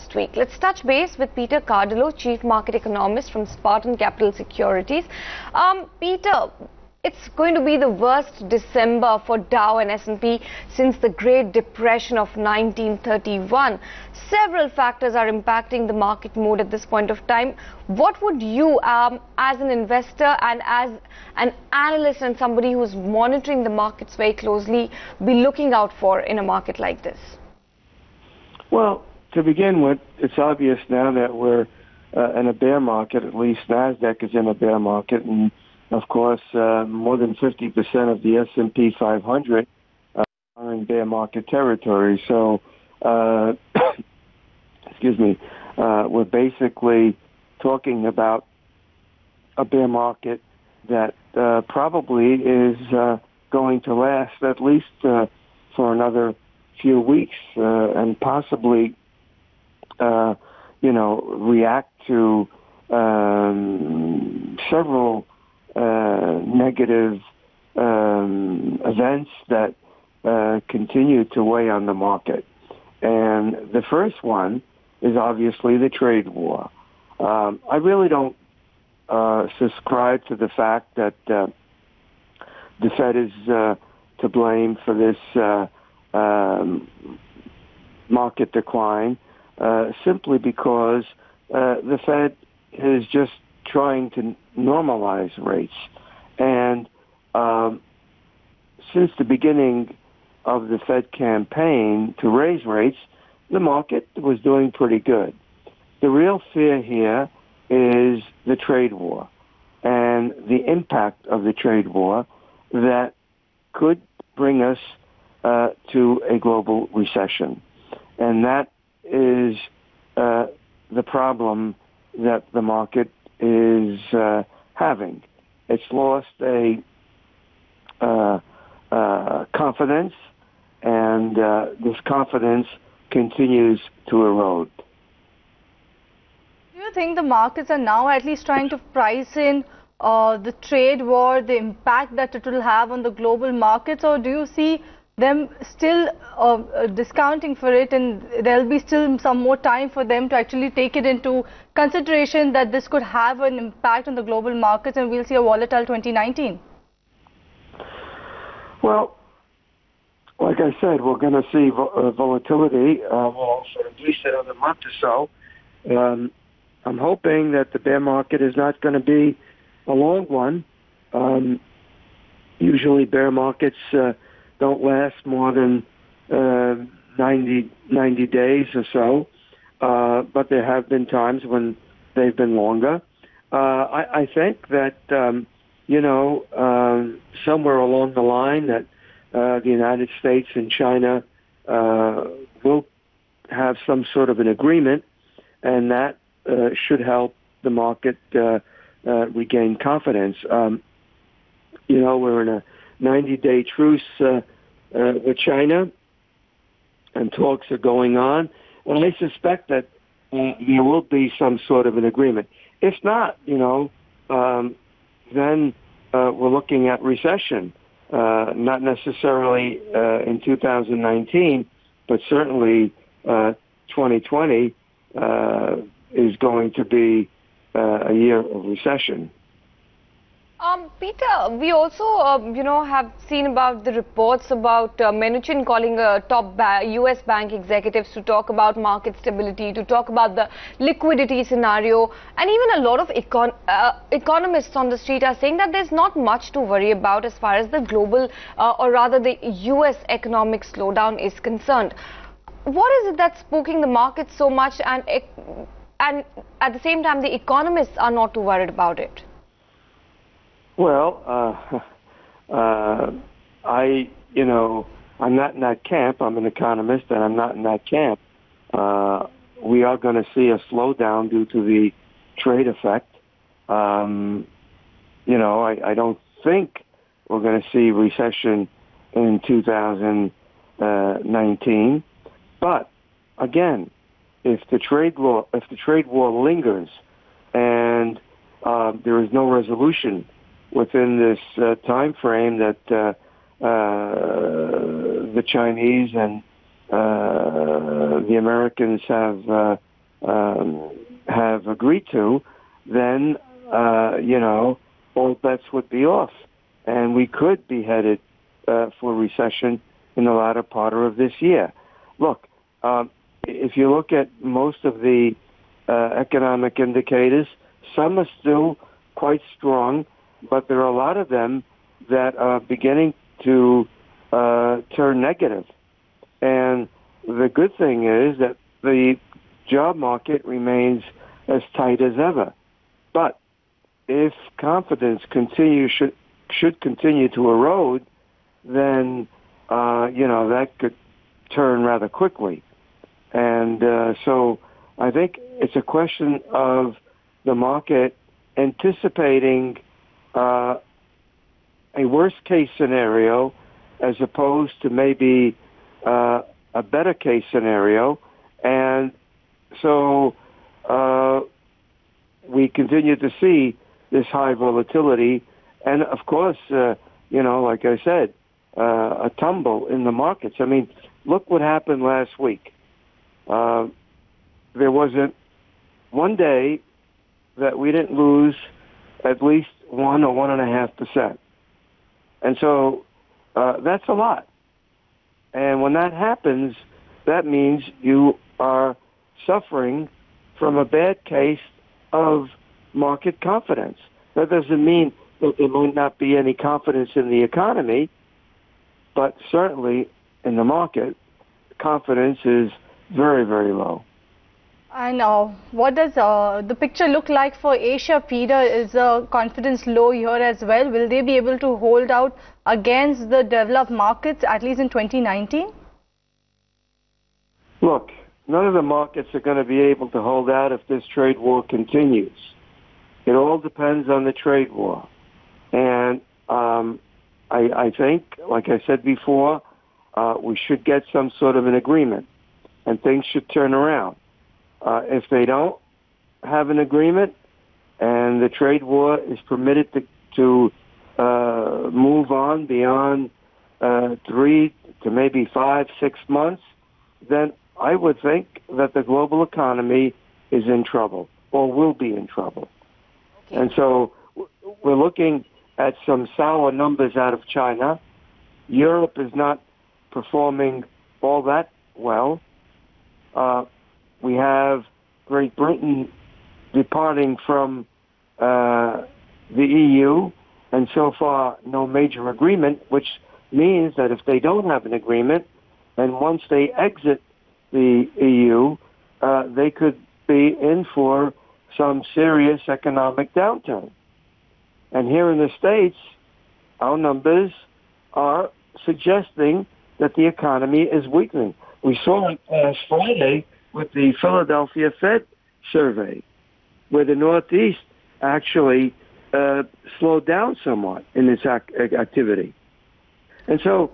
last week. Let's touch base with Peter Cardillo, Chief Market Economist from Spartan Capital Securities. Peter, it's going to be the worst December for Dow and S&P since the Great Depression of 1931. Several factors are impacting the market mood at this point of time. What would you, as an investor and as an analyst and somebody who's monitoring the markets very closely, be looking out for in a market like this? Well, to begin with, it's obvious now that we're in a bear market. At least NASDAQ is in a bear market, and of course, more than 50% of the S&P 500 are in bear market territory. So, excuse me, we're basically talking about a bear market that probably is going to last at least for another few weeks and possibly, react to several negative events that continue to weigh on the market. And the first one is obviously the trade war. I really don't subscribe to the fact that the Fed is to blame for this market decline, simply because the Fed is just trying to normalize rates. And since the beginning of the Fed campaign to raise rates, the market was doing pretty good. The real fear here is the trade war and the impact of the trade war that could bring us to a global recession. And that is the problem that the market is having. It's lost a confidence, and this confidence continues to erode. Do you think the markets are now at least trying to price in the trade war, the impact that it will have on the global markets, or do you see them still discounting for it, and there'll be still some more time for them to actually take it into consideration that this could have an impact on the global markets and we'll see a volatile 2019? Well, like I said, we're going to see volatility for at least another month or so. I'm hoping that the bear market is not going to be a long one. Usually bear markets don't last more than 90 days or so, but there have been times when they've been longer. I think that, somewhere along the line that the United States and China will have some sort of an agreement, and that should help the market regain confidence. We're in a 90-day truce with China, and talks are going on. And I suspect that there will be some sort of an agreement. If not, then we're looking at recession, not necessarily in 2019, but certainly 2020 is going to be a year of recession. Peter, we also, have seen about the reports about Mnuchin calling top U.S. bank executives to talk about market stability, to talk about the liquidity scenario, and even a lot of economists on the street are saying that there's not much to worry about as far as the global, or rather the U.S. economic slowdown is concerned. What is it that's spooking the market so much, and at the same time the economists are not too worried about it? Well, I'm not in that camp. I'm an economist, and I'm not in that camp. We are going to see a slowdown due to the trade effect. I don't think we're going to see recession in 2019. But again, if the trade war lingers and there is no resolution within this time frame that the Chinese and the Americans have have agreed to, then, all bets would be off. And we could be headed for recession in the latter part of this year. Look, if you look at most of the economic indicators, some are still quite strong, but there are a lot of them that are beginning to turn negative. And the good thing is that the job market remains as tight as ever. But if confidence should continue to erode, then that could turn rather quickly. And so I think it's a question of the market anticipating a worst case scenario as opposed to maybe a better case scenario. And so we continue to see this high volatility. And of course, like I said, a tumble in the markets. I mean, look what happened last week. There wasn't one day that we didn't lose at least 1 or 1.5%. And so that's a lot. And when that happens, that means you are suffering from a bad case of market confidence. That doesn't mean that there might not be any confidence in the economy, but certainly in the market, confidence is very, very low. And what does the picture look like for Asia, Peter? Is confidence low here as well? Will they be able to hold out against the developed markets, at least in 2019? Look, none of the markets are going to be able to hold out if this trade war continues. It all depends on the trade war. And I think, like I said before, we should get some sort of an agreement, and things should turn around. If they don't have an agreement and the trade war is permitted to move on beyond 3 to maybe 5, 6 months, then I would think that the global economy is in trouble or will be in trouble. Okay. And so we're looking at some sour numbers out of China. Europe is not performing all that well. We have Great Britain departing from the EU, and so far no major agreement, which means that if they don't have an agreement, and once they exit the EU, they could be in for some serious economic downturn. And here in the States, our numbers are suggesting that the economy is weakening. We saw it last Friday with the Philadelphia Fed survey, where the Northeast actually slowed down somewhat in its activity. And so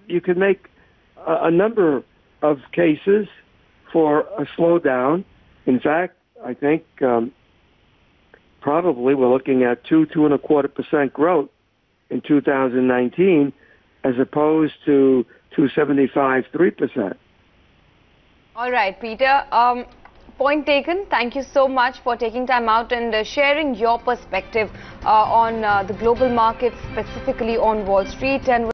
you could make a number of cases for a slowdown. In fact, I think probably we're looking at 2.25% growth in 2019 as opposed to 2.75, 3%. All right, Peter. Point taken. Thank you so much for taking time out and sharing your perspective on the global markets, specifically on Wall Street. And